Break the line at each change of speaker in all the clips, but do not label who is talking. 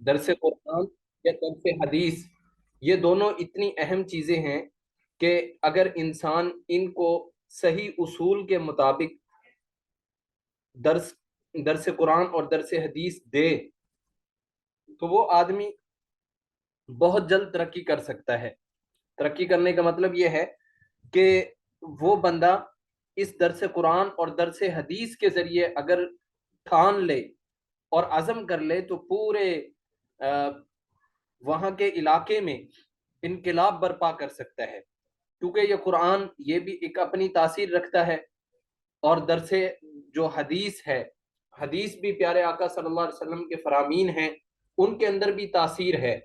درس قرآن یا درس حدیث، یہ دونوں اتنی اہم چیزیں ہیں کہ اگر انسان ان کو صحیح اصول کے مطابق درس درس قرآن اور درس حدیث دے تو وہ آدمی بہت جلد ترقی کر سکتا ہے۔ ترقی کرنے کا مطلب یہ ہے کہ وہ بندہ اس درس قرآن اور درس حدیث کے ذریعے اگر ٹھان لے اور عزم کر لے تو پورے وہاں کے علاقے میں انقلاب برپا کر سکتا ہے، کیونکہ یہ قرآن یہ بھی ایک اپنی تاثیر رکھتا ہے، اور درس جو حدیث ہے، حدیث بھی پیارے آقا صلی اللہ علیہ وسلم کے فرامین ہیں، ان کے اندر بھی تاثیر ہے۔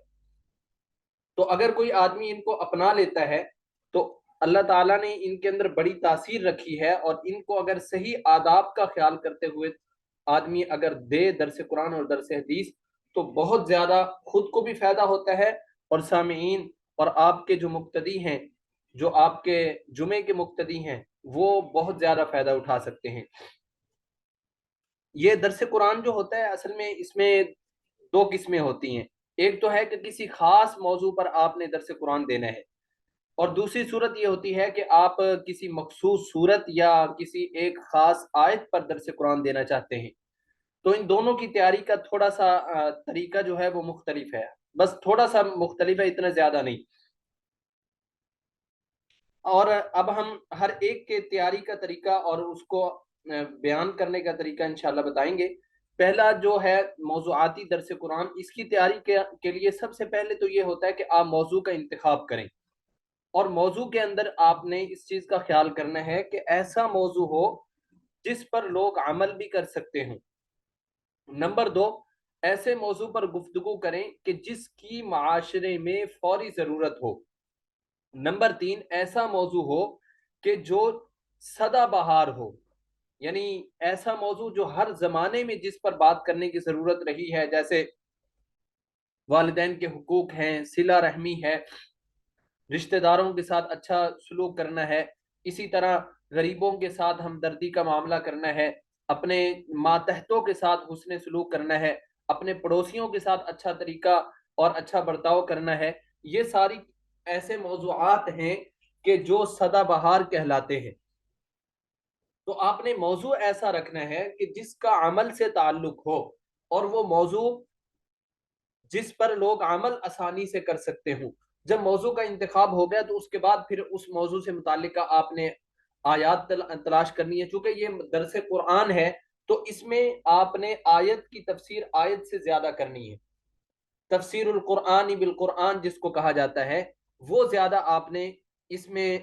تو اگر کوئی آدمی ان کو اپنا لیتا ہے تو اللہ تعالیٰ نے ان کے اندر بڑی تاثیر رکھی ہے، اور ان کو اگر صحیح آداب کا خیال کرتے ہوئے آدمی اگر دے درس قرآن اور درس حدیث تو بہت زیادہ خود کو بھی فائدہ ہوتا ہے، اور سامعین اور آپ کے جو مقتدی ہیں، جو آپ کے جمعے کے مقتدی ہیں، وہ بہت زیادہ فائدہ اٹھا سکتے ہیں۔ یہ درس قرآن جو ہوتا ہے اصل میں اس میں دو قسمیں ہوتی ہیں۔ ایک تو ہے کہ کسی خاص موضوع پر آپ نے درس قرآن دینا ہے، اور دوسری صورت یہ ہوتی ہے کہ آپ کسی مخصوص صورت یا کسی ایک خاص آیت پر درس قرآن دینا چاہتے ہیں۔ تو ان دونوں کی تیاری کا تھوڑا سا طریقہ جو ہے وہ مختلف ہے، بس تھوڑا سا مختلف ہے، اتنا زیادہ نہیں۔ اور اب ہم ہر ایک کے تیاری کا طریقہ اور اس کو بیان کرنے کا طریقہ انشاءاللہ بتائیں گے۔ پہلا جو ہے موضوعاتی درس قرآن، اس کی تیاری کے لیے سب سے پہلے تو یہ ہوتا ہے کہ آپ موضوع کا انتخاب کریں، اور موضوع کے اندر آپ نے اس چیز کا خیال کرنا ہے کہ ایسا موضوع ہو جس پر لوگ عمل بھی کر سکتے ہوں۔ نمبر دو، ایسے موضوع پر گفتگو کریں کہ جس کی معاشرے میں فوری ضرورت ہو۔ نمبر تین، ایسا موضوع ہو کہ جو سدا بہار ہو، یعنی ایسا موضوع جو ہر زمانے میں جس پر بات کرنے کی ضرورت رہی ہے، جیسے والدین کے حقوق ہیں، صلہ رحمی ہے، رشتہ داروں کے ساتھ اچھا سلوک کرنا ہے، اسی طرح غریبوں کے ساتھ ہمدردی کا معاملہ کرنا ہے، اپنے ماتحتوں کے ساتھ حسن سلوک کرنا ہے، اپنے پڑوسیوں کے ساتھ اچھا طریقہ اور اچھا برتاؤ کرنا ہے۔ یہ ساری ایسے موضوعات ہیں کہ جو سدا بہار کہلاتے ہیں۔ تو آپ نے موضوع ایسا رکھنا ہے کہ جس کا عمل سے تعلق ہو، اور وہ موضوع جس پر لوگ عمل آسانی سے کر سکتے ہوں۔ جب موضوع کا انتخاب ہو گیا تو اس کے بعد پھر اس موضوع سے متعلقہ آپ نے آیات تلاش کرنی ہے۔ چونکہ یہ درس قرآن ہے تو اس میں آپ نے آیت کی تفسیر آیت سے زیادہ کرنی ہے۔ تفسیر القرآن بالقرآن جس کو کہا جاتا ہے، وہ زیادہ آپ نے اس میں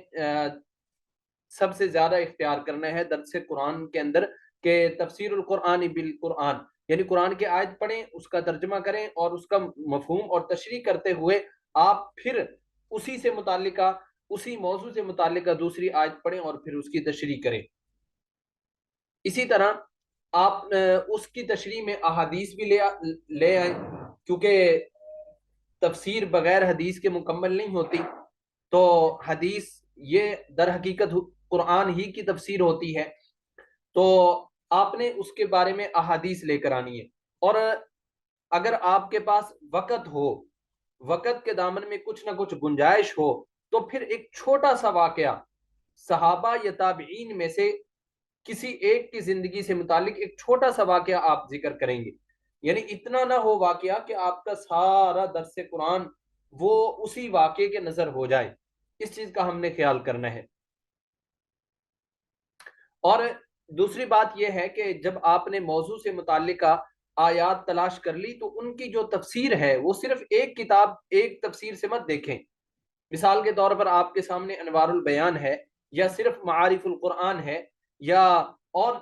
سب سے زیادہ اختیار کرنا ہے درس قرآن کے اندر، کہ تفسیر القرآن بالقرآن، یعنی قرآن کی آیت پڑھیں، اس کا ترجمہ کریں، اور اس کا مفہوم اور تشریح کرتے ہوئے آپ پھر اسی سے متعلقہ اسی موضوع سے متعلقہ دوسری آیت پڑھیں اور پھر اس کی تشریح کریں۔ اسی طرح آپ اس کی تشریح میں احادیث بھی لے آئیں، کیونکہ تفسیر بغیر حدیث کے مکمل نہیں ہوتی۔ تو حدیث یہ در حقیقت قرآن ہی کی تفسیر ہوتی ہے، تو آپ نے اس کے بارے میں احادیث لے کر آنی ہے۔ اور اگر آپ کے پاس وقت ہو، وقت کے دامن میں کچھ نہ کچھ گنجائش ہو، تو پھر ایک چھوٹا سا واقعہ صحابہ یا تابعین میں سے کسی ایک کی زندگی سے متعلق ایک چھوٹا سا واقعہ آپ ذکر کریں گے، یعنی اتنا نہ ہو واقعہ کہ آپ کا سارا درس قرآن وہ اسی واقعے کے نظر ہو جائے۔ اس چیز کا ہم نے خیال کرنا ہے۔ اور دوسری بات یہ ہے کہ جب آپ نے موضوع سے متعلقہ آیات تلاش کر لی تو ان کی جو تفسیر ہے وہ صرف ایک کتاب ایک تفسیر سے مت دیکھیں۔ مثال کے طور پر آپ کے سامنے انوار البیان ہے، یا صرف معارف القرآن ہے، یا اور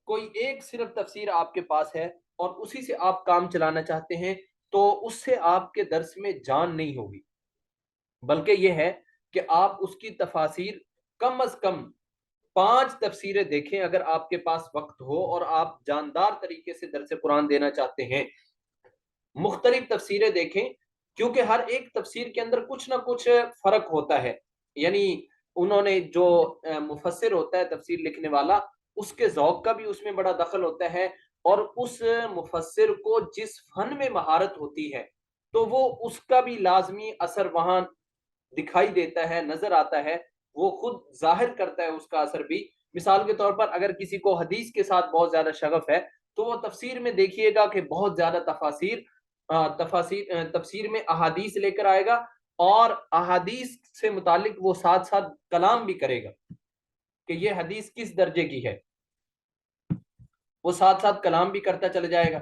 کوئی ایک صرف تفسیر آپ کے پاس ہے اور اسی سے آپ کام چلانا چاہتے ہیں، تو اس سے آپ کے درس میں جان نہیں ہوگی، بلکہ یہ ہے کہ آپ اس کی تفاسیر کم از کم 5 تفسیریں دیکھیں اگر آپ کے پاس وقت ہو اور آپ جاندار طریقے سے درس قرآن دینا چاہتے ہیں۔ مختلف تفسیریں دیکھیں، کیونکہ ہر ایک تفسیر کے اندر کچھ نہ کچھ فرق ہوتا ہے، یعنی انہوں نے جو مفسر ہوتا ہے تفسیر لکھنے والا، اس کے ذوق کا بھی اس میں بڑا دخل ہوتا ہے، اور اس مفسر کو جس فن میں مہارت ہوتی ہے تو وہ اس کا بھی لازمی اثر وہاں دکھائی دیتا ہے، نظر آتا ہے، وہ خود ظاہر کرتا ہے اس کا اثر بھی۔ مثال کے طور پر اگر کسی کو حدیث کے ساتھ بہت زیادہ شغف ہے تو وہ تفسیر میں دیکھیے گا کہ بہت زیادہ تفسیر میں احادیث لے کر آئے گا، اور احادیث سے متعلق وہ ساتھ ساتھ کلام بھی کرے گا کہ یہ حدیث کس درجے کی ہے، وہ ساتھ ساتھ کلام بھی کرتا چلا جائے گا۔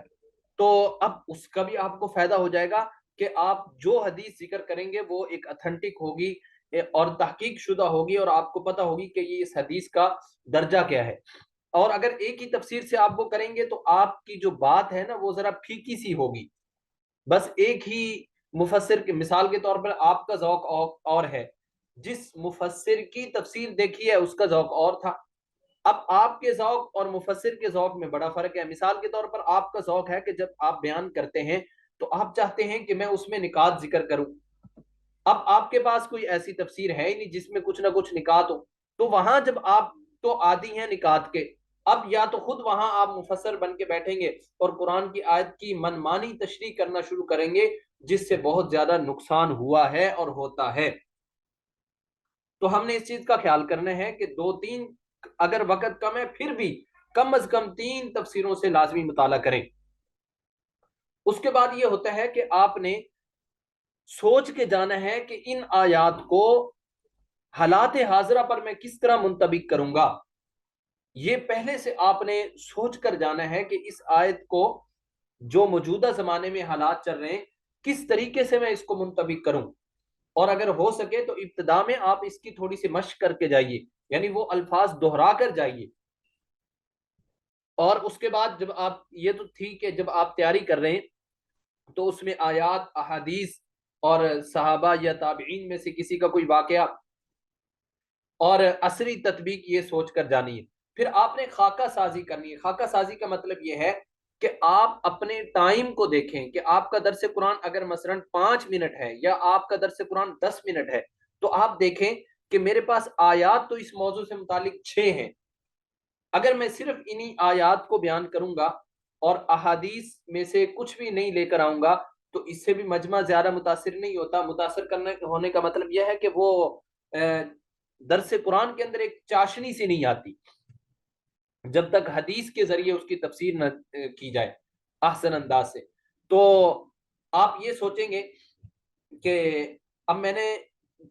تو اب اس کا بھی آپ کو فائدہ ہو جائے گا کہ آپ جو حدیث ذکر کریں گے وہ ایک اتھینٹک ہوگی اور تحقیق شدہ ہوگی، اور آپ کو پتہ ہوگی کہ یہ اس حدیث کا درجہ کیا ہے۔ اور اگر ایک ہی تفسیر سے آپ وہ کریں گے تو آپ کی جو بات ہے نا وہ ذرا پھیکی سی ہوگی، بس ایک ہی مفسر کے، مثال کے طور پر آپ کا ذوق اور ہے، جس مفسر کی تفسیر دیکھی ہے اس کا ذوق اور تھا، اب آپ کے ذوق اور مفسر کے ذوق میں بڑا فرق ہے۔ مثال کے طور پر آپ کا ذوق ہے کہ جب آپ بیان کرتے ہیں تو آپ چاہتے ہیں کہ میں اس میں نکات ذکر کروں، اب آپ کے پاس کوئی ایسی تفسیر ہے ہی نہیں جس میں کچھ نہ کچھ نکات ہو، تو وہاں جب آپ تو عادی ہیں نکات کے، اب یا تو خود وہاں آپ مفسر بن کے بیٹھیں گے اور قرآن کی آیت کی منمانی تشریح کرنا شروع کریں گے، جس سے بہت زیادہ نقصان ہوا ہے اور ہوتا ہے۔ تو ہم نے اس چیز کا خیال کرنا ہے کہ دو تین، اگر وقت کم ہے پھر بھی کم از کم 3 تفسیروں سے لازمی مطالعہ کریں۔ اس کے بعد یہ ہوتا ہے کہ آپ نے سوچ کے جانا ہے کہ ان آیات کو حالات حاضرہ پر میں کس طرح منطبق کروں گا۔ یہ پہلے سے آپ نے سوچ کر جانا ہے کہ اس آیت کو جو موجودہ زمانے میں حالات چل رہے ہیں کس طریقے سے میں اس کو منطبق کروں، اور اگر ہو سکے تو ابتدا میں آپ اس کی تھوڑی سی مشق کر کے جائیے، یعنی وہ الفاظ دہرا کر جائیے۔ اور اس کے بعد جب آپ، یہ تو ٹھیک ہے جب آپ تیاری کر رہے ہیں تو اس میں آیات، احادیث اور صحابہ یا تابعین میں سے کسی کا کوئی واقعہ اور عصری تطبیق یہ سوچ کر جانی ہے۔ پھر آپ نے خاکہ سازی کرنی ہے۔ خاکہ سازی کا مطلب یہ ہے کہ آپ اپنے ٹائم کو دیکھیں کہ آپ کا درس قرآن اگر مثلا 5 منٹ ہے یا آپ کا درس قرآن 10 منٹ ہے، تو آپ دیکھیں کہ میرے پاس آیات تو اس موضوع سے متعلق 6 ہیں، اگر میں صرف انہی آیات کو بیان کروں گا اور احادیث میں سے کچھ بھی نہیں لے کر آؤں گا تو اس سے بھی مجمع زیادہ متاثر نہیں ہوتا۔ متاثر کرنے ہونے کا مطلب یہ ہے کہ وہ درس قرآن کے اندر ایک چاشنی سی نہیں آتی جب تک حدیث کے ذریعے اس کی تفسیر نہ کی جائے احسن انداز سے۔ تو آپ یہ سوچیں گے کہ اب میں نے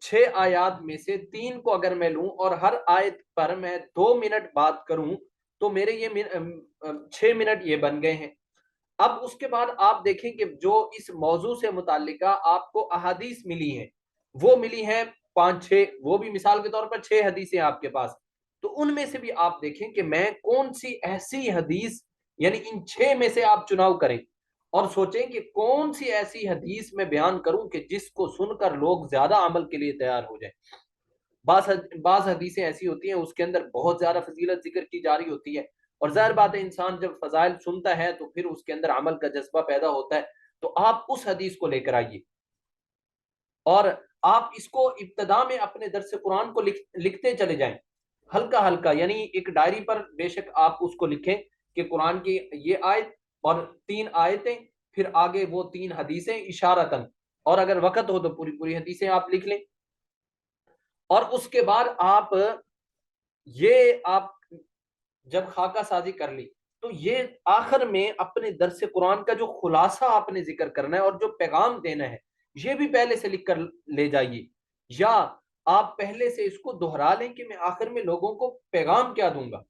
6 آیات میں سے 3 کو اگر میں لوں اور ہر آیت پر میں 2 منٹ بات کروں تو میرے یہ 6 منٹ یہ بن گئے ہیں۔ اب اس کے بعد آپ دیکھیں کہ جو اس موضوع سے متعلقہ آپ کو احادیث ملی ہیں وہ ملی ہیں 5-6، وہ بھی مثال کے طور پر 6 حدیثیں آپ کے پاس، تو ان میں سے بھی آپ دیکھیں کہ میں کون سی ایسی حدیث، یعنی ان 6 میں سے آپ چناؤ کریں اور سوچیں کہ کون سی ایسی حدیث میں بیان کروں کہ جس کو سن کر لوگ زیادہ عمل کے لیے تیار ہو جائیں۔ بعض حدیثیں ایسی ہوتی ہیں اس کے اندر بہت زیادہ فضیلت ذکر کی جا رہی ہوتی ہے، اور ظاہر بات ہے انسان جب فضائل سنتا ہے تو پھر اس کے اندر عمل کا جذبہ پیدا ہوتا ہے، تو آپ اس حدیث کو لے کر آئیے اور آپ اس کو ابتدا میں اپنے درس قرآن کو لکھتے چلے جائیں ہلکا ہلکا، یعنی ایک ڈائری پر بے شک آپ اس کو لکھیں کہ قرآن کی یہ آیت اور 3 آیتیں، پھر آگے وہ 3 حدیثیں اشارتاً، اور اگر وقت ہو تو پوری پوری حدیثیں آپ لکھ لیں۔ اور اس کے بعد آپ جب خاکہ سازی کر لی تو یہ آخر میں اپنے درس قرآن کا جو خلاصہ آپ نے ذکر کرنا ہے اور جو پیغام دینا ہے یہ بھی پہلے سے لکھ کر لے جائیے، یا آپ پہلے سے اس کو دہرا لیں کہ میں آخر میں لوگوں کو پیغام کیا دوں گا،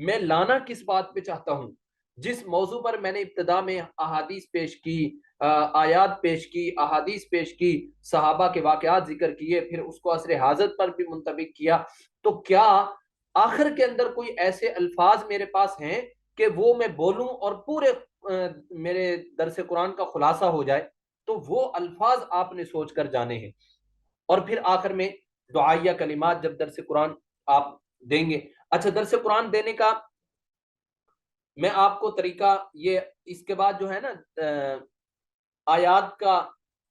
میں لانا کس بات پہ چاہتا ہوں۔ جس موضوع پر میں نے ابتدا میں احادیث پیش کی، آیات پیش کی، احادیث پیش کی، صحابہ کے واقعات ذکر کیے، پھر اس کو عصر حاضر پر بھی منطبق کیا، تو کیا آخر کے اندر کوئی ایسے الفاظ میرے پاس ہیں کہ وہ میں بولوں اور پورے میرے درس قرآن کا خلاصہ ہو جائے؟ تو وہ الفاظ آپ نے سوچ کر جانے ہیں۔ اور پھر آخر میں دعائیہ کلمات جب درس قرآن آپ دیں گے۔ اچھا، درس قرآن دینے کا میں آپ کو طریقہ، یہ اس کے بعد جو ہے نا آیات کا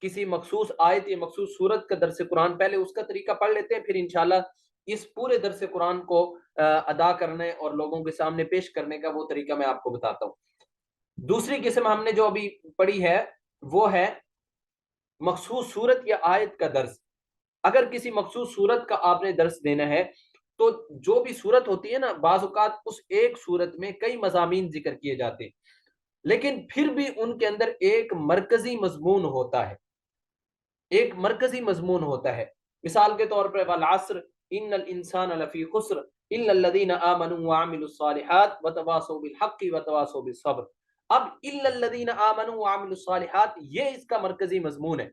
کسی مخصوص آیت یا مخصوص سورت کا درس قرآن، پہلے اس کا طریقہ پڑھ لیتے ہیں، پھر انشاءاللہ اس پورے درس قرآن کو ادا کرنے اور لوگوں کے سامنے پیش کرنے کا وہ طریقہ میں آپ کو بتاتا ہوں۔ دوسری قسم ہم نے جو ابھی پڑھی ہے وہ ہے مخصوص صورت یا آیت کا درس۔ اگر کسی مخصوص صورت کا آپ نے درس دینا ہے تو جو بھی صورت ہوتی ہے نا، بعض اوقات اس ایک صورت میں کئی مضامین ذکر کیے جاتے ہیں، لیکن پھر بھی ان کے اندر ایک مرکزی مضمون ہوتا ہے، ایک مرکزی مضمون ہوتا ہے۔ مثال کے طور پر والعصر ان الانسان لفی خسر الا الذین آمنوا وعملوا الصالحات وتواصوا بالحق وتواصوا بالصبر۔ اب الا الذین آمنوا وعملوا الصالحات یہ اس کا مرکزی مضمون ہے،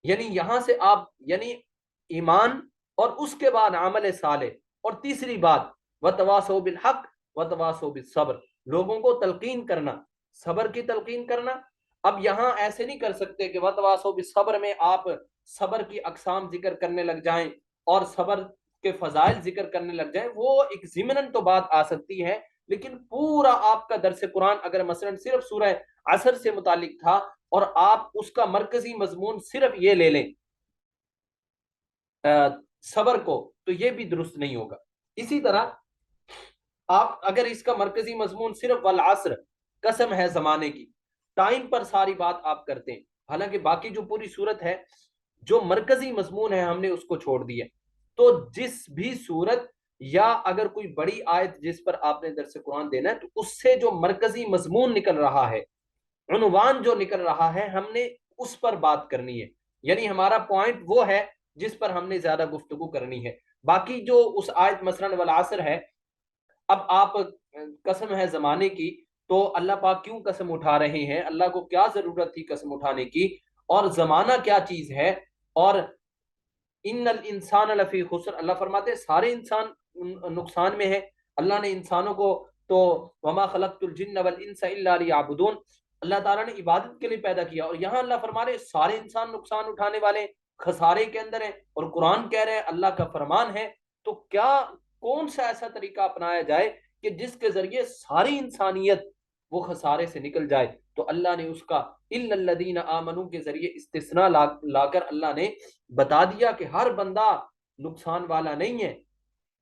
یعنی یہاں سے آپ یعنی ایمان اور اس کے بعد عمل صالح، اور تیسری بات وتواصوا بالحق وتواصوا بالصبر، لوگوں کو تلقین کرنا، صبر کی تلقین کرنا۔ اب یہاں ایسے نہیں کر سکتے کہ وتواصوا بالصبر میں آپ صبر کی اقسام ذکر کرنے لگ جائیں اور صبر کے فضائل ذکر کرنے لگ جائیں، وہ ایک ضمناً تو بات آ سکتی ہے، لیکن پورا آپ کا درس قرآن اگر مثلا صرف سورہ عصر سے متعلق تھا اور آپ اس کا مرکزی مضمون صرف یہ لے لیں صبر کو، تو یہ بھی درست نہیں ہوگا۔ اسی طرح آپ اگر اس کا مرکزی مضمون صرف والعصر قسم ہے زمانے کی، ٹائم پر ساری بات آپ کرتے ہیں، حالانکہ باقی جو پوری صورت ہے جو مرکزی مضمون ہے ہم نے اس کو چھوڑ دیا، تو جس بھی صورت یا اگر کوئی بڑی آیت جس پر آپ نے درس قرآن دینا ہے تو اس سے جو مرکزی مضمون نکل رہا ہے، عنوان جو نکل رہا ہے، ہم نے اس پر بات کرنی ہے، یعنی ہمارا پوائنٹ وہ ہے جس پر ہم نے زیادہ گفتگو کرنی ہے۔ باقی جو اس آیت مثلا والعصر ہے، اب آپ قسم ہے زمانے کی، تو اللہ پاک کیوں قسم اٹھا رہے ہیں، اللہ کو کیا ضرورت تھی قسم اٹھانے کی، اور زمانہ کیا چیز ہے، اور ان الانسان لفی خسر، اللہ فرماتے ہیں سارے انسان نقصان میں ہے۔ اللہ نے انسانوں کو تو وما خلقت الجن والانس الا لیعبدون، اللہ تعالیٰ نے عبادت کے لیے پیدا کیا، اور یہاں اللہ فرما رہے سارے انسان نقصان اٹھانے والے خسارے کے اندر ہیں، اور قرآن کہہ رہے ہیں اللہ کا فرمان ہے، تو کیا کون سا ایسا طریقہ اپنایا جائے کہ جس کے ذریعے ساری انسانیت وہ خسارے سے نکل جائے؟ تو اللہ نے اس کا الا الذین آمنوا کے ذریعے استثناء لا کر اللہ نے بتا دیا کہ ہر بندہ نقصان والا نہیں ہے،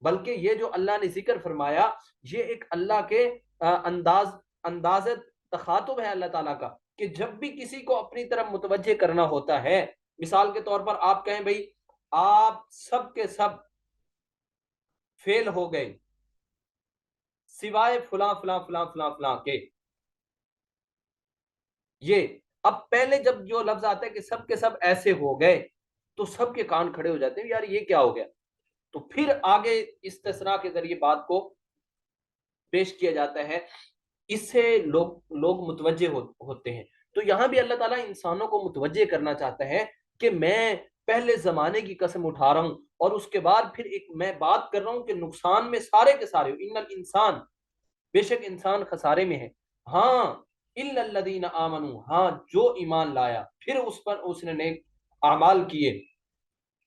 بلکہ یہ جو اللہ نے ذکر فرمایا یہ ایک اللہ کے انداز تخاطب ہے اللہ تعالیٰ کا، کہ جب بھی کسی کو اپنی طرف متوجہ کرنا ہوتا ہے، مثال کے طور پر آپ کہیں بھئی آپ سب کے سب فیل ہو گئے سوائے فلاں فلاں فلاں فلاں فلاں کے، یہ اب پہلے جب جو لفظ آتا ہے کہ سب کے سب ایسے ہو گئے تو سب کے کان کھڑے ہو جاتے ہیں، یار یہ کیا ہو گیا، تو پھر آگے استثناء کے ذریعے بات کو پیش کیا جاتا ہے، اس سے لوگ متوجہ ہوتے ہیں۔ تو یہاں بھی اللہ تعالیٰ انسانوں کو متوجہ کرنا چاہتا ہے کہ میں پہلے زمانے کی قسم اٹھا رہا ہوں، اور اس کے بعد پھر ایک میں بات کر رہا ہوں کہ نقصان میں سارے کے سارے، ان الانسان بے شک انسان خسارے میں ہے، ہاں الا الذین آمنوا، ہاں جو ایمان لایا پھر اس پر اس نے نیک اعمال کیے،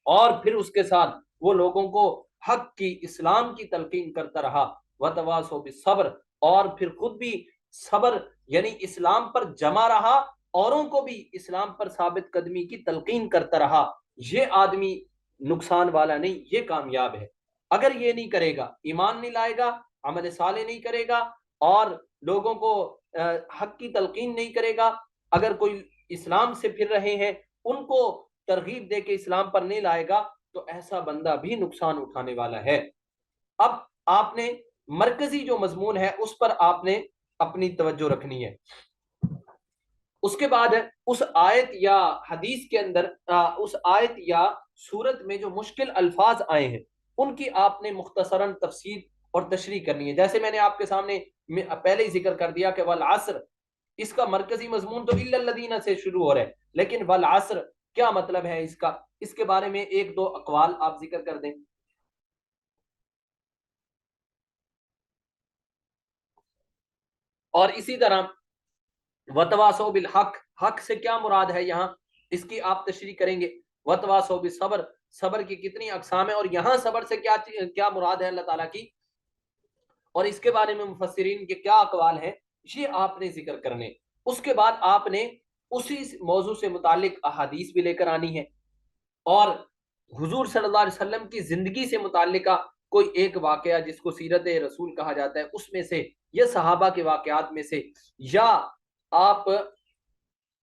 اور پھر اس کے ساتھ وہ لوگوں کو حق کی اسلام کی تلقین کرتا رہا، وتواصوا بالصبر، اور پھر خود بھی صبر یعنی اسلام پر جمع رہا، اوروں کو بھی اسلام پر ثابت قدمی کی تلقین کرتا رہا، یہ آدمی نقصان والا نہیں، یہ کامیاب ہے۔ اگر یہ نہیں کرے گا، ایمان نہیں لائے گا، عمل صالح نہیں کرے گا، اور لوگوں کو حق کی تلقین نہیں کرے گا، اگر کوئی اسلام سے پھر رہے ہیں ان کو ترغیب دے کے اسلام پر نہیں لائے گا، تو ایسا بندہ بھی نقصان اٹھانے والا ہے۔ اب آپ نے مرکزی جو مضمون ہے اس پر آپ نے اپنی توجہ رکھنی ہے۔ اس کے بعد اس آیت یا حدیث کے اندر اس آیت یا سورت میں جو مشکل الفاظ آئے ہیں ان کی آپ نے مختصراً تفسیر اور تشریح کرنی ہے۔ جیسے میں نے آپ کے سامنے پہلے ہی ذکر کر دیا کہ والعصر، اس کا مرکزی مضمون تو الا الذین سے شروع ہو رہا ہے، لیکن والعصر کیا مطلب ہے اس کا، اس کے بارے میں ایک دو اقوال آپ ذکر کر دیں۔ اور اسی طرح وتواصوا بالحق، حق سے کیا مراد ہے یہاں، اس کی آپ تشریح کریں گے۔ وتواصوا بالصبر، صبر کی کتنی اقسام ہیں، اور یہاں صبر سے کیا مراد ہے اللہ تعالیٰ کی، اور اس کے بارے میں مفسرین کے کیا اقوال ہیں، یہ آپ نے ذکر کرنے۔ اس کے بعد آپ نے اسی موضوع سے متعلق احادیث بھی لے کر آنی ہے، اور حضور صلی اللہ علیہ وسلم کی زندگی سے متعلقہ کوئی ایک واقعہ جس کو سیرت رسول کہا جاتا ہے اس میں سے، یا صحابہ کے واقعات میں سے، یا آپ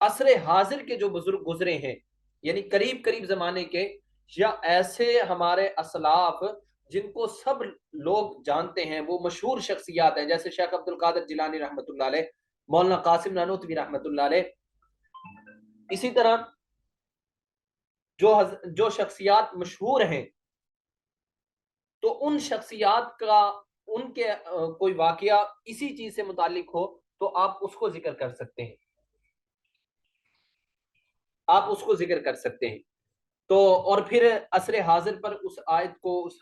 عصر حاضر کے جو بزرگ گزرے ہیں یعنی قریب قریب زمانے کے، یا ایسے ہمارے اسلاف جن کو سب لوگ جانتے ہیں، وہ مشہور شخصیات ہیں جیسے شیخ عبد القادر جیلانی رحمۃ اللہ علیہ، مولانا قاسم نانوتوی رحمۃ اللہ علیہ، اسی طرح جو شخصیات مشہور ہیں، تو ان شخصیات کا ان کے کوئی واقعہ اسی چیز سے متعلق ہو تو آپ اس کو ذکر کر سکتے ہیں، آپ اس کو ذکر کر سکتے ہیں۔ تو اور پھر عصر حاضر پر اس آیت کو، اس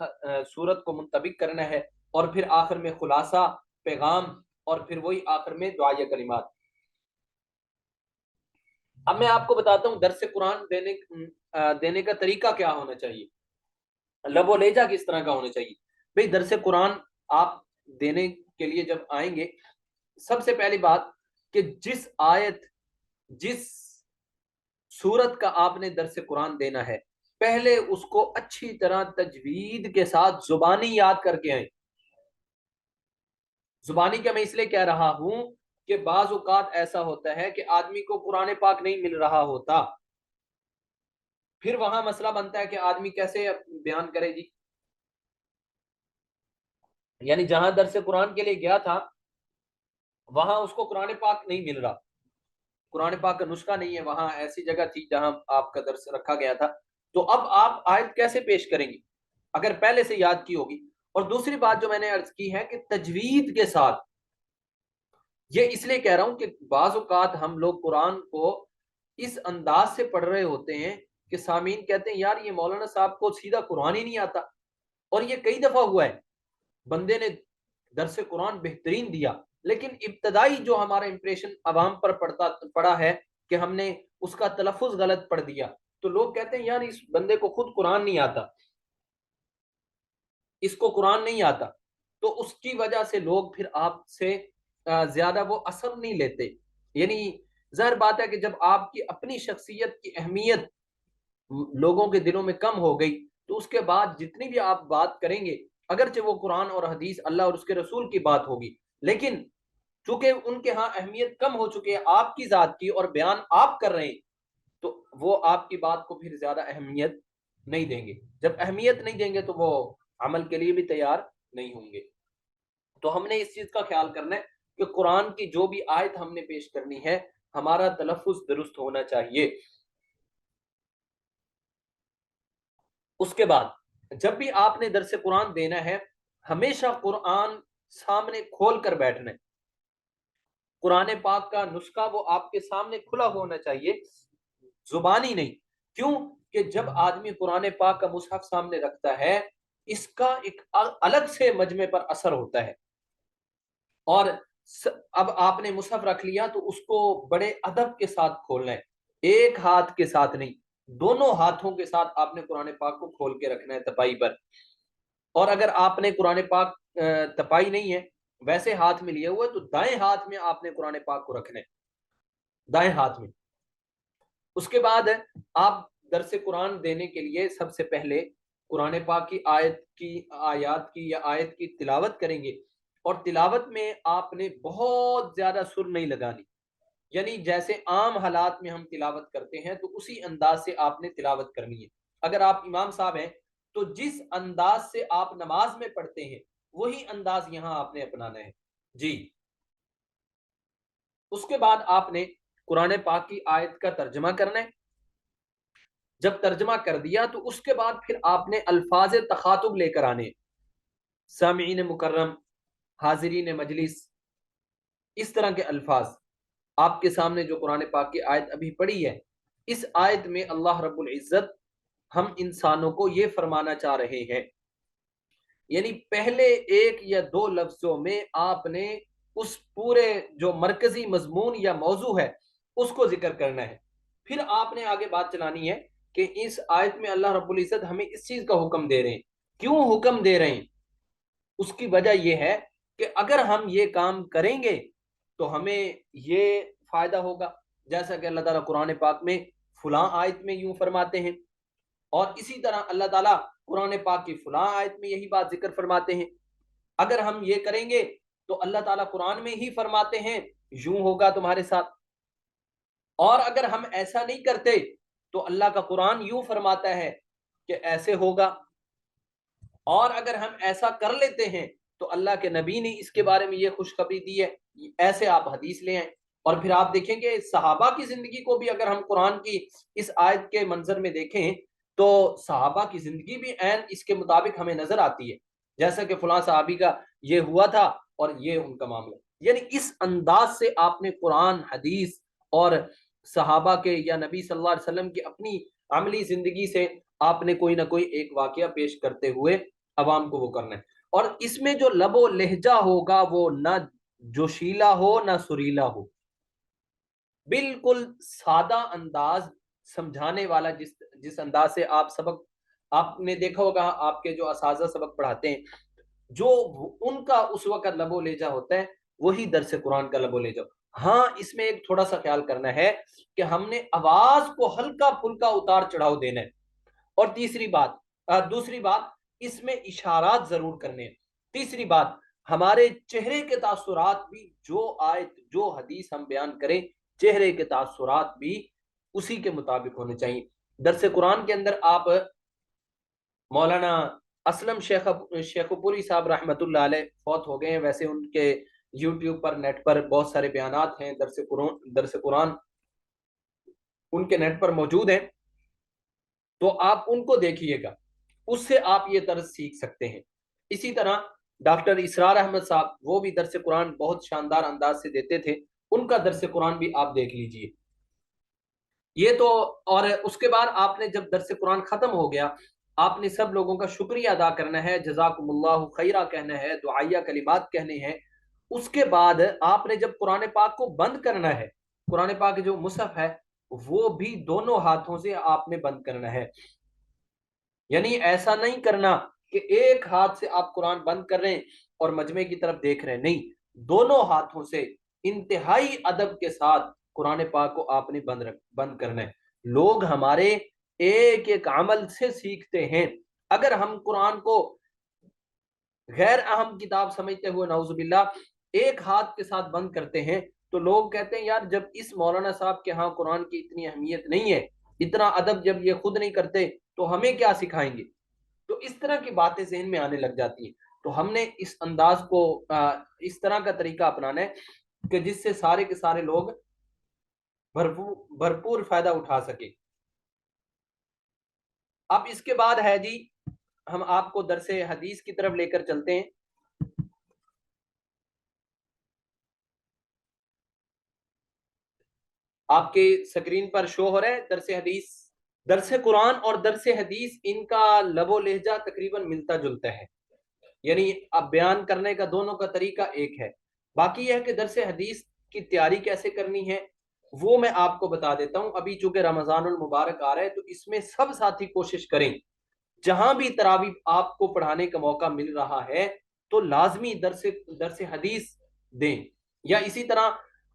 سورت کو منطبق کرنا ہے، اور پھر آخر میں خلاصہ، پیغام، اور پھر وہی آخر میں دعائیہ کلمات۔ اب میں آپ کو بتاتا ہوں درس قرآن دینے کا طریقہ کیا ہونا چاہیے، لب و لہجہ کس طرح کا ہونا چاہیے۔ بھئی درس قرآن آپ دینے کے لیے جب آئیں گے، سب سے پہلی بات کہ جس آیت، جس سورت کا آپ نے درس قرآن دینا ہے، پہلے اس کو اچھی طرح تجوید کے ساتھ زبانی یاد کر کے آئیں۔ زبانی کا میں اس لیے کہہ رہا ہوں کہ بعض اوقات ایسا ہوتا ہے کہ آدمی کو قرآن پاک نہیں مل رہا ہوتا، پھر وہاں مسئلہ بنتا ہے کہ آدمی کیسے بیان کرے جی، یعنی جہاں درس قرآن کے لیے گیا تھا وہاں اس کو قرآن پاک نہیں مل رہا، قرآن پاک کا نسخہ نہیں ہے، وہاں ایسی جگہ تھی جہاں آپ کا درس رکھا گیا تھا، تو اب آپ آیت کیسے پیش کریں گی اگر پہلے سے یاد کی ہوگی۔ اور دوسری بات جو میں نے عرض کی ہے کہ تجوید کے ساتھ، یہ اس لیے کہہ رہا ہوں کہ بعض اوقات ہم لوگ قرآن کو اس انداز سے پڑھ رہے ہوتے ہیں کہ سامعین کہتے ہیں یار یہ مولانا صاحب کو سیدھا قرآن ہی نہیں آتا، اور یہ کئی دفعہ ہوا ہے، بندے نے درس قرآن بہترین دیا لیکن ابتدائی جو ہمارا امپریشن عوام پر پڑا ہے کہ ہم نے اس کا تلفظ غلط پڑھ دیا، تو لوگ کہتے ہیں یار اس بندے کو خود قرآن نہیں آتا، اس کو قرآن نہیں آتا، تو اس کی وجہ سے لوگ پھر آپ سے زیادہ وہ اثر نہیں لیتے۔ یعنی ظاہر بات ہے کہ جب آپ کی اپنی شخصیت کی اہمیت لوگوں کے دلوں میں کم ہو گئی تو اس کے بعد جتنی بھی آپ بات کریں گے، اگرچہ وہ قرآن اور حدیث، اللہ اور اس کے رسول کی بات ہوگی، لیکن چونکہ ان کے ہاں اہمیت کم ہو چکی ہے آپ کی ذات کی، اور بیان آپ کر رہے ہیں، تو وہ آپ کی بات کو پھر زیادہ اہمیت نہیں دیں گے۔ جب اہمیت نہیں دیں گے تو وہ عمل کے لیے بھی تیار نہیں ہوں گے۔ تو ہم نے اس چیز کا خیال کرنا ہے کہ قرآن کی جو بھی آیت ہم نے پیش کرنی ہے ہمارا تلفظ درست ہونا چاہیے۔ اس کے بعد جب بھی آپ نے درس قرآن دینا ہے، ہمیشہ قرآن سامنے کھول کر بیٹھنا ہے، قرآن پاک کا نسخہ وہ آپ کے سامنے کھلا ہونا چاہیے، زبانی نہیں۔ کیوں کہ جب آدمی قرآن پاک کا مصحف سامنے رکھتا ہے، اس کا ایک الگ سے مجمع پر اثر ہوتا ہے، اور اب آپ نے مصحف رکھ لیا تو اس کو بڑے ادب کے ساتھ کھولنا ہے، ایک ہاتھ کے ساتھ نہیں، دونوں ہاتھوں کے ساتھ آپ نے قرآن پاک کو کھول کے رکھنا ہے تپائی پر۔ اور اگر آپ نے قرآن پاک تپائی نہیں ہے، ویسے ہاتھ میں لیا ہوا ہے، تو دائیں ہاتھ میں آپ نے قرآن پاک کو رکھنا ہے، دائیں ہاتھ میں۔ اس کے بعد آپ درس قرآن دینے کے لیے سب سے پہلے قرآن پاک کی آیات کی یا آیت کی تلاوت کریں گے، اور تلاوت میں آپ نے بہت زیادہ سر نہیں لگانی، یعنی جیسے عام حالات میں ہم تلاوت کرتے ہیں تو اسی انداز سے آپ نے تلاوت کرنی ہے۔ اگر آپ امام صاحب ہیں تو جس انداز سے آپ نماز میں پڑھتے ہیں وہی انداز یہاں آپ نے اپنانا ہے جی۔ اس کے بعد آپ نے قرآن پاک کی آیت کا ترجمہ کرنا ہے، جب ترجمہ کر دیا تو اس کے بعد پھر آپ نے الفاظ تخاطب لے کر آنے، سامعین مکرم، حاضرین مجلس، اس طرح کے الفاظ آپ کے سامنے جو قرآن پاک کی آیت ابھی پڑھی ہے، اس آیت میں اللہ رب العزت ہم انسانوں کو یہ فرمانا چاہ رہے ہیں، یعنی پہلے ایک یا دو لفظوں میں آپ نے اس پورے جو مرکزی مضمون یا موضوع ہے اس کو ذکر کرنا ہے، پھر آپ نے آگے بات چلانی ہے کہ اس آیت میں اللہ رب العزت ہمیں اس چیز کا حکم دے رہے ہیں، کیوں حکم دے رہے ہیں؟ اس کی وجہ یہ ہے کہ اگر ہم یہ کام کریں گے تو ہمیں یہ فائدہ ہوگا، جیسا کہ اللہ تعالیٰ قرآن پاک میں فلاں آیت میں یوں فرماتے ہیں، اور اسی طرح اللہ تعالیٰ قرآن پاک کی فلاں آیت میں یہی بات ذکر فرماتے ہیں. اگر ہم یہ کریں گے تو اللہ تعالیٰ قرآن میں ہی فرماتے ہیں یوں ہوگا تمہارے ساتھ. اور اگر ہم ایسا نہیں کرتے تو اللہ کا قرآن یوں فرماتا ہے کہ ایسے ہوگا. اور اگر ہم ایسا کر لیتے ہیں تو اللہ کے نبی نے اس کے بارے میں یہ خوشخبری دی ہے. ایسے آپ حدیث لے آئیں. اور پھر آپ دیکھیں گے صحابہ کی زندگی کو بھی اگر ہم قرآن کی اس آیت کے منظر میں دیکھیں تو صحابہ کی زندگی بھی عین اس کے مطابق ہمیں نظر آتی ہے. جیسا کہ فلاں صحابی کا یہ ہوا تھا اور یہ ان کا معاملہ. یعنی اس انداز سے آپ نے قرآن، حدیث اور صحابہ کے یا نبی صلی اللہ علیہ وسلم کی اپنی عملی زندگی سے آپ نے کوئی نہ کوئی ایک واقعہ پیش کرتے ہوئے عوام کو وہ کرنا ہے. اور اس میں جو لب و لہجہ ہوگا وہ نہ جوشیلا ہو نہ سریلا ہو، بالکل سادہ انداز، سمجھانے والا. جس انداز سے آپ سبق، آپ نے دیکھا ہوگا آپ کے جو اساتذہ سبق پڑھاتے ہیں، جو ان کا اس وقت لب و لہجہ ہوتا ہے وہی درس قرآن کا لب و لہجہ. ہاں اس میں ایک تھوڑا سا خیال کرنا ہے کہ ہم نے آواز کو ہلکا پھلکا اتار چڑھاؤ دینا ہے. اور دوسری بات اس میں اشارات ضرور کرنے ہیں. تیسری بات، ہمارے چہرے کے تاثرات بھی جو آیت جو حدیث ہم بیان کریں، چہرے کے تاثرات بھی اسی کے مطابق ہونے چاہیے. درس قرآن کے اندر آپ مولانا اسلم شیخ پوری صاحب رحمۃ اللہ علیہ فوت ہو گئے ہیں. ویسے ان کے یوٹیوب پر، نیٹ پر بہت سارے بیانات ہیں درس قرآن ان کے نیٹ پر موجود ہیں، تو آپ ان کو دیکھیے گا، اس سے آپ یہ طرز سیکھ سکتے ہیں. اسی طرح ڈاکٹر اسرار احمد صاحب، وہ بھی درس قرآن بہت شاندار انداز سے دیتے تھے، ان کا درس قرآن بھی آپ دیکھ لیجئے. یہ تو، اور اس کے بعد آپ نے جب درس قرآن ختم ہو گیا، آپ نے سب لوگوں کا شکریہ ادا کرنا ہے، جزاکم اللہ خیرہ کہنا ہے، دعائیہ کلمات کہنے ہیں. اس کے بعد آپ نے جب قرآن پاک کو بند کرنا ہے، قرآن پاک جو مصحف ہے وہ بھی دونوں ہاتھوں سے آپ نے بند کرنا ہے. یعنی ایسا نہیں کرنا کہ ایک ہاتھ سے آپ قرآن بند کر رہے ہیں اور مجمع کی طرف دیکھ رہے ہیں، نہیں، دونوں ہاتھوں سے انتہائی ادب کے ساتھ قرآن پاک کو آپ نے بند کرنا ہے. لوگ ہمارے ایک ایک عمل سے سیکھتے ہیں. اگر ہم قرآن کو غیر اہم کتاب سمجھتے ہوئے نعوذ باللہ ایک ہاتھ کے ساتھ بند کرتے ہیں تو لوگ کہتے ہیں یار جب اس مولانا صاحب کے ہاں قرآن کی اتنی اہمیت نہیں ہے، اتنا ادب جب یہ خود نہیں کرتے تو ہمیں کیا سکھائیں گے. تو اس طرح کی باتیں ذہن میں آنے لگ جاتی ہیں. تو ہم نے اس انداز کو، اس طرح کا طریقہ اپنانا ہے کہ جس سے سارے کے سارے لوگ بھرپور فائدہ اٹھا سکے. اب اس کے بعد ہے جی، ہم آپ کو درس حدیث کی طرف لے کر چلتے ہیں. آپ کے سکرین پر شو ہو رہا ہے درس حدیث. درس قرآن اور درس حدیث ان کا لب و لہجہ تقریباً ملتا جلتا ہے، یعنی اب بیان کرنے کا دونوں کا طریقہ ایک ہے. باقی یہ ہے کہ درس حدیث کی تیاری کیسے کرنی ہے وہ میں آپ کو بتا دیتا ہوں. ابھی چونکہ رمضان المبارک آ رہا ہے تو اس میں سب ساتھی کوشش کریں، جہاں بھی تراویح آپ کو پڑھانے کا موقع مل رہا ہے تو لازمی درس حدیث دیں. یا اسی طرح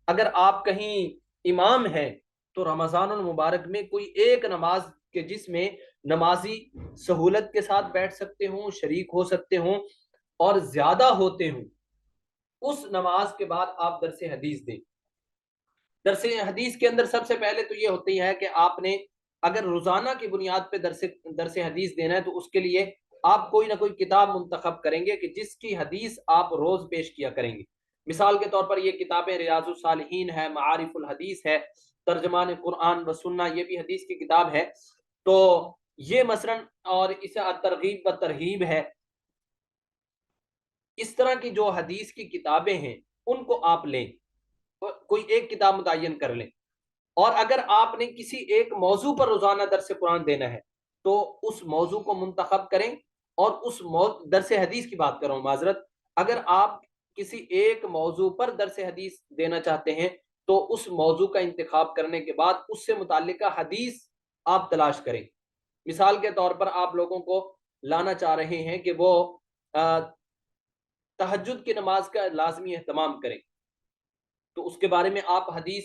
اگر آپ کہیں امام ہیں تو رمضان المبارک میں کوئی ایک نماز کے جس میں نمازی سہولت کے ساتھ بیٹھ سکتے ہوں، شریک ہو سکتے ہوں اور زیادہ ہوتے ہوں، اس نماز کے بعد آپ درس حدیث دیں. درس حدیث کے اندر سب سے پہلے تو یہ ہوتی ہے کہ آپ نے اگر روزانہ کی بنیاد پہ درس حدیث دینا ہے تو اس کے لیے آپ کوئی نہ کوئی کتاب منتخب کریں گے کہ جس کی حدیث آپ روز پیش کیا کریں گے. مثال کے طور پر یہ کتابیں ریاض الصالحین ہے، معارف الحدیث ہے، ترجمان قرآن و سنہ یہ بھی حدیث کی کتاب ہے. تو یہ مثلا، اور اسے ترغیب و ترہیب ہے. اس طرح کی جو حدیث کی کتابیں ہیں ان کو آپ لیں، کوئی ایک کتاب متعین کر لیں. اور اگر آپ نے کسی ایک موضوع پر روزانہ درس قرآن دینا ہے تو اس موضوع کو منتخب کریں. اور اس درس حدیث کی بات کر رہا ہوں، معذرت، اگر آپ کسی ایک موضوع پر درس حدیث دینا چاہتے ہیں تو اس موضوع کا انتخاب کرنے کے بعد اس سے متعلقہ حدیث آپ تلاش کریں. مثال کے طور پر آپ لوگوں کو لانا چاہ رہے ہیں کہ وہ تہجد کی نماز کا لازمی اہتمام کریں، تو اس کے بارے میں آپ حدیث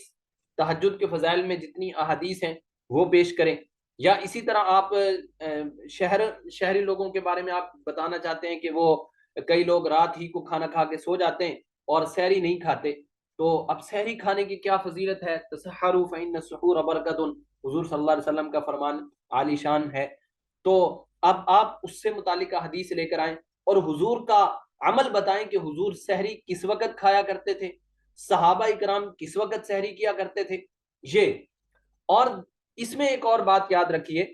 تہجد کے فضائل میں جتنی احادیث ہیں وہ پیش کریں. یا اسی طرح آپ شہری لوگوں کے بارے میں آپ بتانا چاہتے ہیں کہ وہ کئی لوگ رات ہی کو کھانا کھا کے سو جاتے ہیں اور سحری نہیں کھاتے، تو اب سحری کھانے کی کیا فضیلت ہے؟ تسحروا فإن السحور برکت، حضور صلی اللہ علیہ وسلم کا فرمان عالی شان ہے۔ تو اب آپ اس سے متعلقہ حدیث لے کر آئیں اور حضور کا عمل بتائیں کہ حضور سحری کس وقت کھایا کرتے تھے، صحابہ اکرام کس وقت سحری کیا کرتے تھے یہ۔ اور اس میں ایک اور بات یاد رکھیے،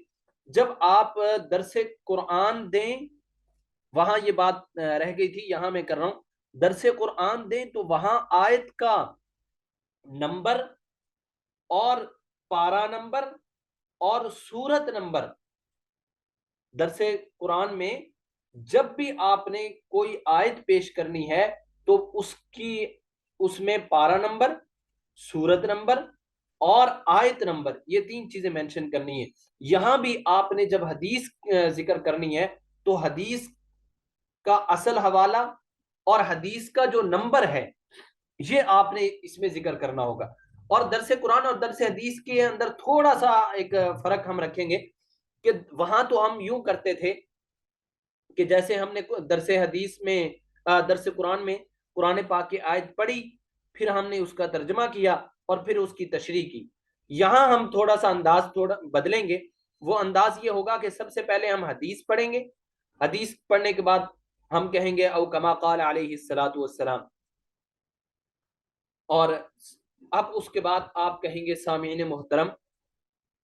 جب آپ درس قرآن دیں، وہاں یہ بات رہ گئی تھی، یہاں میں کر رہا ہوں، درس قرآن دیں تو وہاں آیت کا نمبر اور پارا نمبر اور سورت نمبر، درس قرآن میں جب بھی آپ نے کوئی آیت پیش کرنی ہے تو اس میں پارا نمبر، سورت نمبر اور آیت نمبر، یہ 3 چیزیں مینشن کرنی ہے۔ یہاں بھی آپ نے جب حدیث ذکر کرنی ہے تو حدیث کا اصل حوالہ اور حدیث کا جو نمبر ہے یہ آپ نے اس میں ذکر کرنا ہوگا۔ اور درس قرآن اور درس حدیث کے اندر تھوڑا سا ایک فرق ہم رکھیں گے کہ وہاں تو ہم یوں کرتے تھے کہ جیسے ہم نے درس حدیث میں درس قرآن میں قرآن پاک کی آیت پڑھی، پھر ہم نے اس کا ترجمہ کیا اور پھر اس کی تشریح کی۔ یہاں ہم تھوڑا سا انداز تھوڑا بدلیں گے، وہ انداز یہ ہوگا کہ سب سے پہلے ہم حدیث پڑھیں گے، حدیث پڑھنے کے بعد ہم کہیں گے او کما قال علیہ الصلوۃ والسلام، اور اب اس کے بعد آپ کہیں گے سامعین محترم،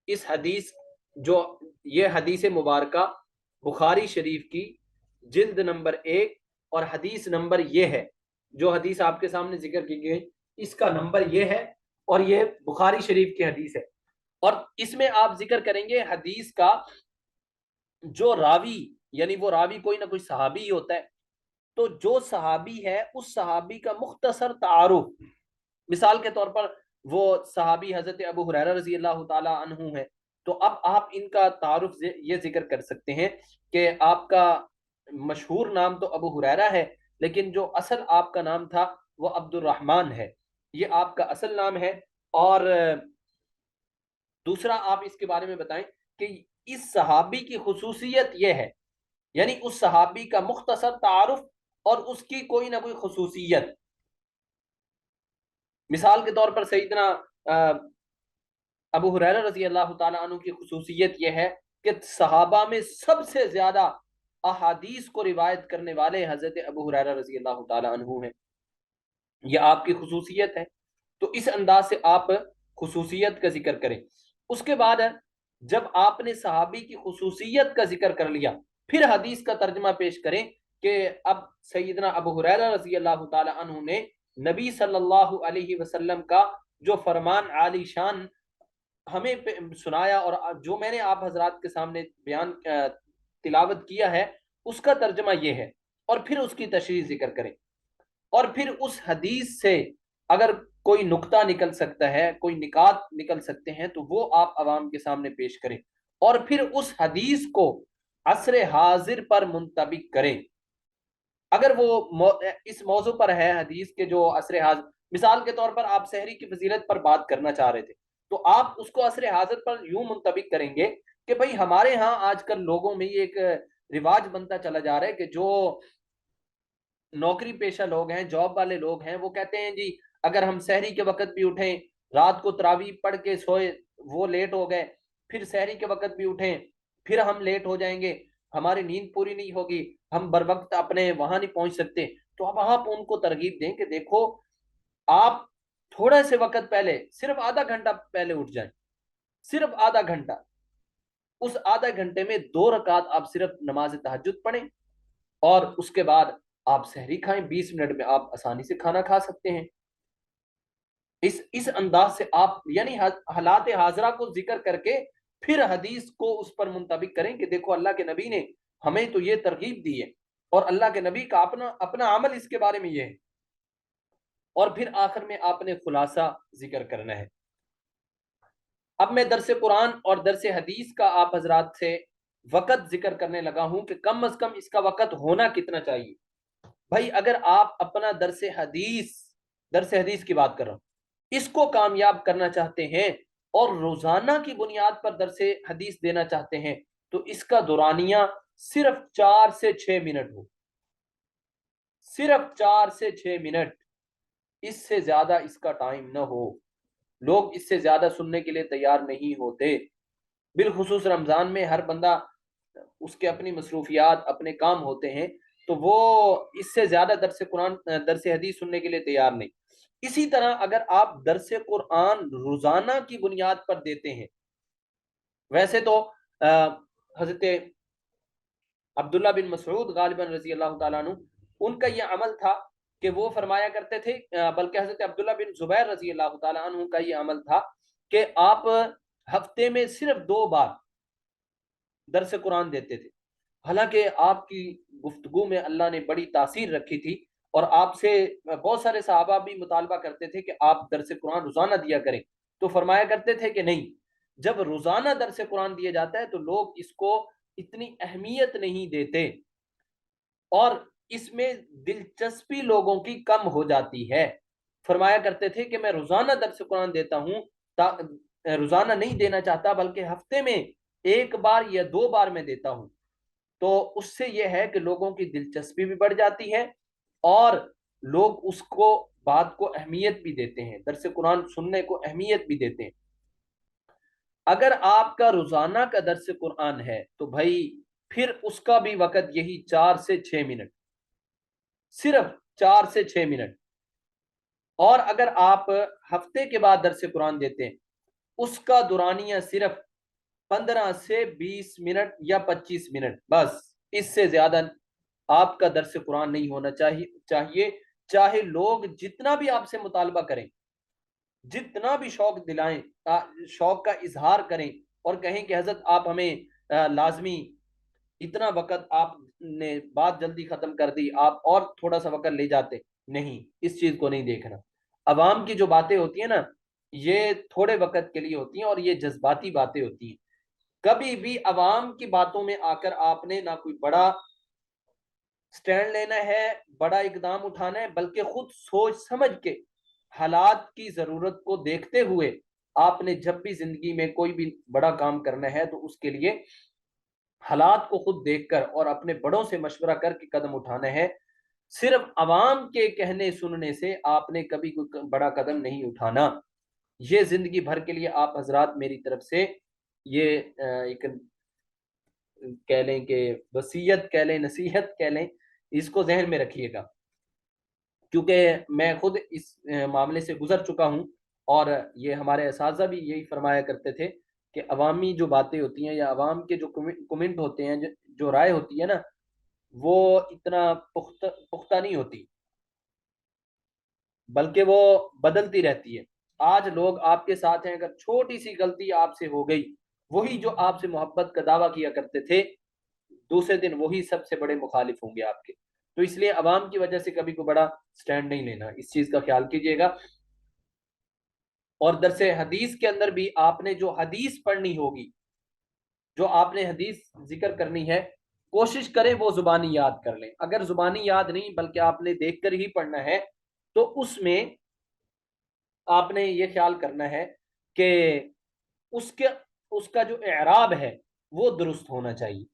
اس حدیث جو یہ حدیث مبارکہ بخاری شریف کی جلد نمبر 1 اور حدیث نمبر یہ ہے، جو حدیث آپ کے سامنے ذکر کی گئی اس کا نمبر یہ ہے اور یہ بخاری شریف کی حدیث ہے۔ اور اس میں آپ ذکر کریں گے حدیث کا جو راوی، یعنی وہ راوی کوئی نہ کوئی صحابی ہی ہوتا ہے، تو جو صحابی ہے اس صحابی کا مختصر تعارف، مثال کے طور پر وہ صحابی حضرت ابو ہریرہ رضی اللہ تعالی عنہ ہے، تو اب آپ ان کا تعارف یہ ذکر کر سکتے ہیں کہ آپ کا مشہور نام تو ابو ہریرہ ہے، لیکن جو اصل آپ کا نام تھا وہ عبد الرحمن ہے، یہ آپ کا اصل نام ہے۔ اور دوسرا آپ اس کے بارے میں بتائیں کہ اس صحابی کی خصوصیت یہ ہے، یعنی اس صحابی کا مختصر تعارف اور اس کی کوئی نہ کوئی خصوصیت۔ مثال کے طور پر سیدنا ابو ہریرہ رضی اللہ تعالیٰ عنہ کی خصوصیت یہ ہے کہ صحابہ میں سب سے زیادہ احادیث کو روایت کرنے والے حضرت ابو ہریرہ رضی اللہ تعالیٰ عنہ ہیں، یہ آپ کی خصوصیت ہے۔ تو اس انداز سے آپ خصوصیت کا ذکر کریں۔ اس کے بعد جب آپ نے صحابی کی خصوصیت کا ذکر کر لیا، پھر حدیث کا ترجمہ پیش کریں کہ اب سیدنا ابو ہریرہ رضی اللہ تعالی عنہ نے نبی صلی اللہ علیہ وسلم کا جو فرمان عالی شان ہمیں سنایا اور جو میں نے آپ حضرات کے سامنے بیان تلاوت کیا ہے اس کا ترجمہ یہ ہے، اور پھر اس کی تشریح ذکر کریں۔ اور پھر اس حدیث سے اگر کوئی نقطہ نکل سکتا ہے، کوئی نکات نکل سکتے ہیں تو وہ آپ عوام کے سامنے پیش کریں، اور پھر اس حدیث کو عصر حاضر پر منطبق کریں۔ اگر وہ اس موضوع پر ہے حدیث کے جو عصر حاضر، مثال کے طور پر آپ سحری کی فضیلت پر بات کرنا چاہ رہے تھے، تو آپ اس کو عصر حاضر پر یوں منطبق کریں گے کہ بھئی ہمارے ہاں آج کل لوگوں میں یہ ایک رواج بنتا چلا جا رہا ہے کہ جو نوکری پیشہ لوگ ہیں، جاب والے لوگ ہیں، وہ کہتے ہیں جی اگر ہم سحری کے وقت بھی اٹھیں، رات کو تراویح پڑھ کے سوئے، وہ لیٹ ہو گئے، پھر سحری کے وقت بھی اٹھیں پھر ہم لیٹ ہو جائیں گے، ہماری نیند پوری نہیں ہوگی، ہم بر وقت اپنے وہاں نہیں پہنچ سکتے۔ تو اب آپ ان کو ترغیب دیں کہ دیکھو آپ تھوڑے سے وقت پہلے، صرف آدھا گھنٹہ پہلے اٹھ جائیں، صرف آدھا گھنٹہ، اس آدھا گھنٹے میں 2 رکعت آپ صرف نماز تہجد پڑھیں، اور اس کے بعد آپ سحری کھائیں، 20 منٹ میں آپ آسانی سے کھانا کھا سکتے ہیں۔ اس انداز سے آپ یعنی حالات حاضرہ کو ذکر کر کے پھر حدیث کو اس پر منطبق کریں کہ دیکھو اللہ کے نبی نے ہمیں تو یہ ترغیب دی ہے، اور اللہ کے نبی کا اپنا عمل اس کے بارے میں یہ ہے، اور پھر آخر میں آپ نے خلاصہ ذکر کرنا ہے۔ اب میں درس قرآن اور درس حدیث کا آپ حضرات سے وقت ذکر کرنے لگا ہوں کہ کم از کم اس کا وقت ہونا کتنا چاہیے۔ بھائی اگر آپ اپنا درس حدیث کی بات کر رہا ہوں، اس کو کامیاب کرنا چاہتے ہیں اور روزانہ کی بنیاد پر درس حدیث دینا چاہتے ہیں تو اس کا دورانیہ صرف 4 سے 6 منٹ ہو، صرف 4 سے 6 منٹ، اس سے زیادہ اس کا ٹائم نہ ہو۔ لوگ اس سے زیادہ سننے کے لیے تیار نہیں ہوتے، بالخصوص رمضان میں ہر بندہ اس کے اپنی مصروفیات اپنے کام ہوتے ہیں، تو وہ اس سے زیادہ درس حدیث سننے کے لیے تیار نہیں۔ اسی طرح اگر آپ درس قرآن روزانہ کی بنیاد پر دیتے ہیں، ویسے تو حضرت عبداللہ بن مسعود غالباً رضی اللہ تعالیٰ عنہ، ان کا یہ عمل تھا کہ وہ فرمایا کرتے تھے، بلکہ حضرت عبداللہ بن زبیر رضی اللہ تعالیٰ عنہ کا یہ عمل تھا کہ آپ ہفتے میں صرف 2 بار درس قرآن دیتے تھے۔ حالانکہ آپ کی گفتگو میں اللہ نے بڑی تاثیر رکھی تھی، اور آپ سے بہت سارے صحابہ بھی مطالبہ کرتے تھے کہ آپ درس قرآن روزانہ دیا کریں، تو فرمایا کرتے تھے کہ نہیں، جب روزانہ درس قرآن دیا جاتا ہے تو لوگ اس کو اتنی اہمیت نہیں دیتے، اور اس میں دلچسپی لوگوں کی کم ہو جاتی ہے۔ فرمایا کرتے تھے کہ میں روزانہ درس قرآن دیتا ہوں، روزانہ نہیں دینا چاہتا، بلکہ ہفتے میں 1 بار یا 2 بار میں دیتا ہوں، تو اس سے یہ ہے کہ لوگوں کی دلچسپی بھی بڑھ جاتی ہے، اور لوگ اس کو بات کو اہمیت بھی دیتے ہیں، درس قرآن سننے کو اہمیت بھی دیتے ہیں۔ اگر آپ کا روزانہ کا درس قرآن ہے تو بھائی پھر اس کا بھی وقت یہی 4 سے 6 منٹ، صرف 4 سے 6 منٹ۔ اور اگر آپ ہفتے کے بعد درس قرآن دیتے ہیں، اس کا دورانیہ صرف 15 سے 20 منٹ یا 25 منٹ، بس اس سے زیادہ آپ کا درس قرآن نہیں ہونا چاہیے، چاہے لوگ جتنا بھی آپ سے مطالبہ کریں، جتنا بھی شوق دلائیں، شوق کا اظہار کریں اور کہیں کہ حضرت آپ ہمیں لازمی اتنا وقت، آپ نے بات جلدی ختم کر دی، آپ اور تھوڑا سا وقت لے جاتے، نہیں، اس چیز کو نہیں دیکھنا۔ عوام کی جو باتیں ہوتی ہیں نا، یہ تھوڑے وقت کے لیے ہوتی ہیں، اور یہ جذباتی باتیں ہوتی ہیں۔ کبھی بھی عوام کی باتوں میں آ کر آپ نے نہ کوئی بڑا سٹینڈ لینا ہے، بڑا اقدام اٹھانا ہے، بلکہ خود سوچ سمجھ کے حالات کی ضرورت کو دیکھتے ہوئے آپ نے جب بھی زندگی میں کوئی بھی بڑا کام کرنا ہے تو اس کے لیے حالات کو خود دیکھ کر اور اپنے بڑوں سے مشورہ کر کے قدم اٹھانا ہے۔ صرف عوام کے کہنے سننے سے آپ نے کبھی کوئی بڑا قدم نہیں اٹھانا۔ یہ زندگی بھر کے لیے آپ حضرات میری طرف سے یہ ایک کہہ لیں کہ وصیت کہہ لیں، نصیحت کہہ لیں، اس کو ذہن میں رکھیے گا، کیونکہ میں خود اس معاملے سے گزر چکا ہوں، اور یہ ہمارے اساتذہ بھی یہی فرمایا کرتے تھے کہ عوامی جو باتیں ہوتی ہیں یا عوام کے جو کمنٹ ہوتے ہیں، جو رائے ہوتی ہے نا، وہ اتنا پختہ نہیں ہوتی، بلکہ وہ بدلتی رہتی ہے۔ آج لوگ آپ کے ساتھ ہیں، اگر چھوٹی سی غلطی آپ سے ہو گئی، وہی جو آپ سے محبت کا دعویٰ کیا کرتے تھے، دوسرے دن وہی سب سے بڑے مخالف ہوں گے آپ کے۔ تو اس لیے عوام کی وجہ سے کبھی کوئی بڑا سٹینڈ نہیں لینا، اس چیز کا خیال کیجئے گا۔ اور درس حدیث کے اندر بھی آپ نے جو حدیث پڑھنی ہوگی، جو آپ نے حدیث ذکر کرنی ہے، کوشش کریں وہ زبانی یاد کر لیں۔ اگر زبانی یاد نہیں بلکہ آپ نے دیکھ کر ہی پڑھنا ہے، تو اس میں آپ نے یہ خیال کرنا ہے کہ اس کا جو اعراب ہے وہ درست ہونا چاہیے۔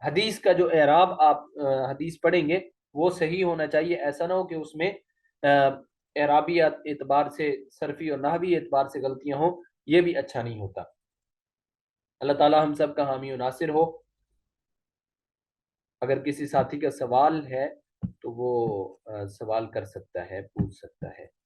حدیث کا جو اعراب آپ حدیث پڑھیں گے وہ صحیح ہونا چاہیے، ایسا نہ ہو کہ اس میں اعرابی اعتبار سے، صرفی اور نحوی اعتبار سے غلطیاں ہوں، یہ بھی اچھا نہیں ہوتا۔ اللہ تعالی ہم سب کا حامی و ناصر ہو۔ اگر کسی ساتھی کا سوال ہے تو وہ سوال کر سکتا ہے، پوچھ سکتا ہے۔